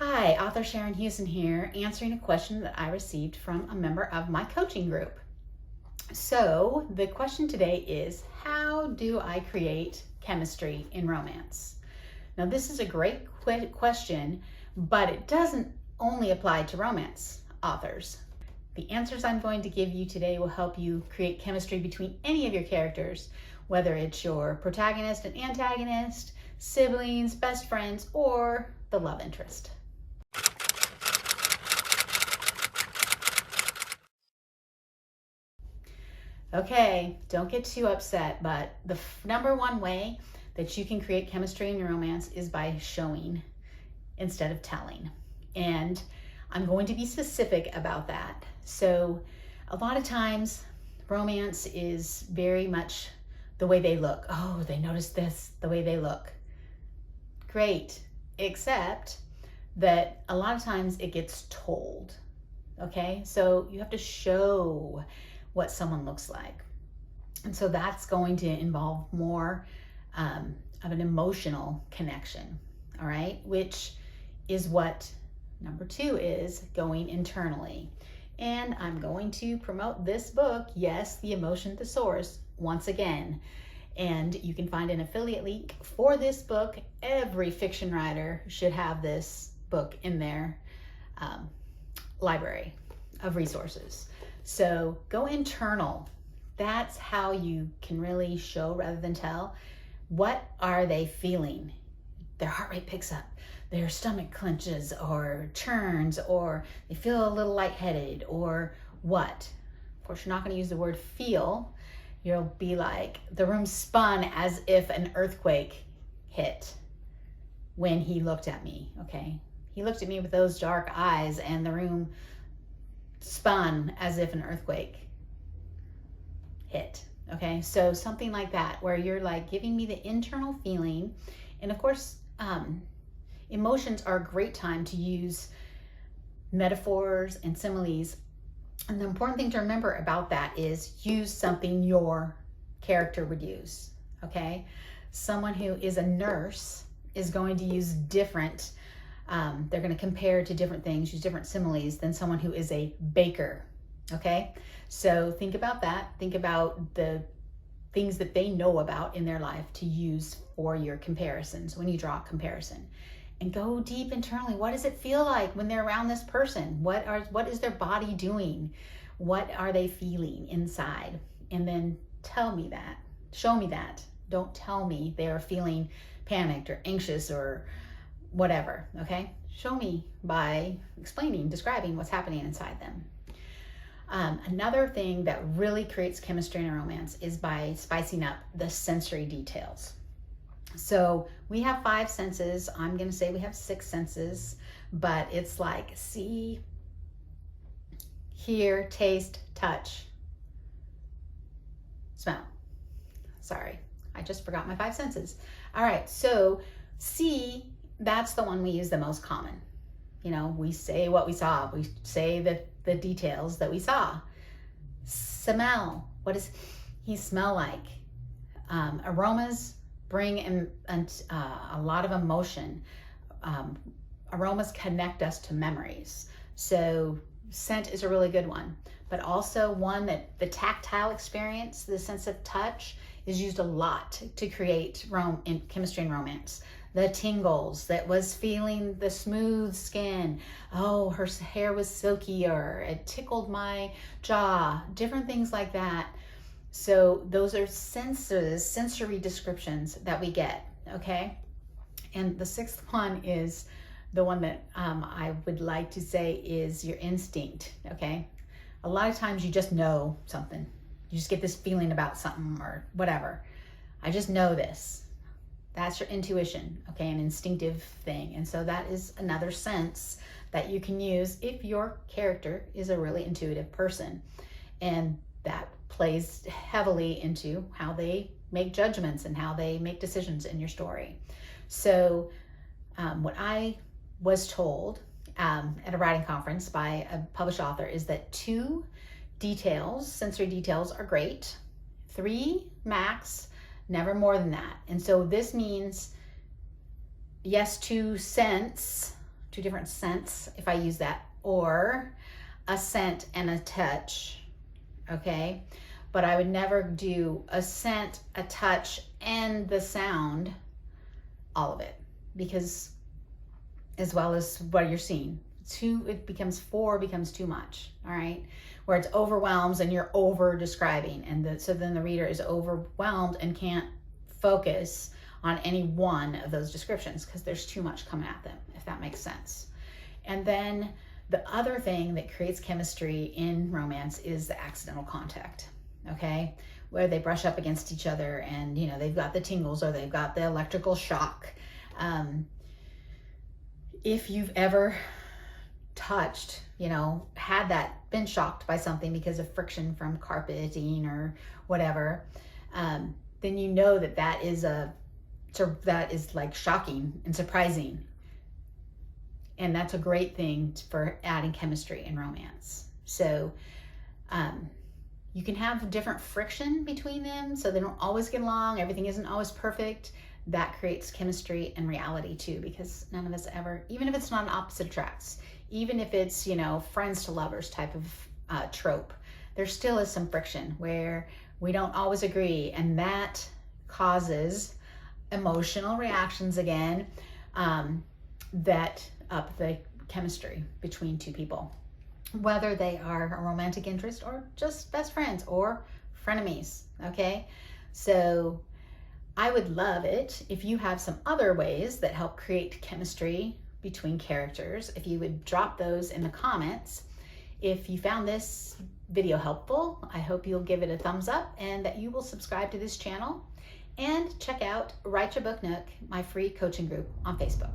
Hi, author Sharon Houston here, answering a question that I received from a member of my coaching group. So the question today is, how do I create chemistry in romance? Now this is a great question, but it doesn't only apply to romance authors. The answers I'm going to give you today will help you create chemistry between any of your characters, whether it's your protagonist and antagonist, siblings, best friends, or the love interest. Okay, don't get too upset, but the number one way that you can create chemistry in your romance is by showing instead of telling. And I'm going to be specific about that. So a lot of times romance is very much the way they look. Oh, they noticed this, the way they look. Great, except that a lot of times it gets told. Okay, so you have to show what someone looks like. And so that's going to involve more of an emotional connection, all right? Which is what number 2 is, going internally. And I'm going to promote this book, Yes, The Emotion Thesaurus, once again. And you can find an affiliate link for this book. Every fiction writer should have this book in their library of resources. So go internal. That's how you can really show rather than tell. What are they feeling? Their heart rate picks up, their stomach clenches or churns, or they feel a little lightheaded, or what? Of course, you're not going to use the word feel. You'll be like, the room spun as if an earthquake hit when he looked at me, okay? He looked at me with those dark eyes and the room spun as if an earthquake hit. Okay, so something like that, where you're like giving me the internal feeling. And of course, emotions are a great time to use metaphors and similes. And the important thing to remember about that is use something your character would use. Okay, someone who is a nurse is going to use different they're going to compare to different things, use different similes than someone who is a baker. Okay, so think about that. Think about the things that they know about in their life to use for your comparisons when you draw a comparison. And go deep internally. What does it feel like when they're around this person? What is their body doing? What are they feeling inside? And then tell me that. Show me that. Don't tell me they are feeling panicked or anxious or whatever, okay? Show me by explaining, describing what's happening inside them. Another thing that really creates chemistry in a romance is by spicing up the sensory details. So we have 5 senses. I'm going to say we have 6 senses, but it's like see, hear, taste, touch, smell. Sorry, I just forgot my 5 senses. All right, so see, that's the one we use the most common. You know, we say what we saw. We say the details that we saw. Smell. What does he smell like? Aromas bring in a lot of emotion. Aromas connect us to memories. So scent is a really good one. But also one that the tactile experience, the sense of touch, is used a lot to create chemistry and romance. The tingles, that was feeling the smooth skin. Oh, her hair was silkier. It tickled my jaw. Different things like that. So those are sensory descriptions that we get, okay? And the 6th one is the one that I would like to say is your instinct, okay? A lot of times you just know something. You just get this feeling about something or whatever. I just know this. That's your intuition, okay, an instinctive thing. And so that is another sense that you can use if your character is a really intuitive person. And that plays heavily into how they make judgments and how they make decisions in your story. So what I was told at a writing conference by a published author is that 2 details, sensory details, are great. 3 max, never more than that. And so this means yes to sense, two different scents if I use that, or a scent and a touch, okay? But I would never do a scent, a touch, and the sound, all of it, because as well as what you're seeing, four becomes too much, all right? Where it's overwhelms and you're over describing, and so then the reader is overwhelmed and can't focus on any one of those descriptions because there's too much coming at them, if that makes sense. And then the other thing that creates chemistry in romance is the accidental contact, okay? Where they brush up against each other and, you know, they've got the tingles or they've got the electrical shock. If you've ever touched, you know, been shocked by something because of friction from carpeting or whatever, then you know that is like shocking and surprising. And that's a great thing for adding chemistry in romance. So you can have different friction between them so they don't always get along. Everything isn't always perfect. That creates chemistry and reality too, because none of us ever, even if it's not an opposite attracts, even if it's, you know, friends to lovers type of trope, there still is some friction where we don't always agree, and that causes emotional reactions again, that up the chemistry between two people, whether they are a romantic interest or just best friends or frenemies, okay? So I would love it if you have some other ways that help create chemistry between characters, if you would drop those in the comments. If you found this video helpful, I hope you'll give it a thumbs up and that you will subscribe to this channel and check out Write Your Book Nook, my free coaching group on Facebook.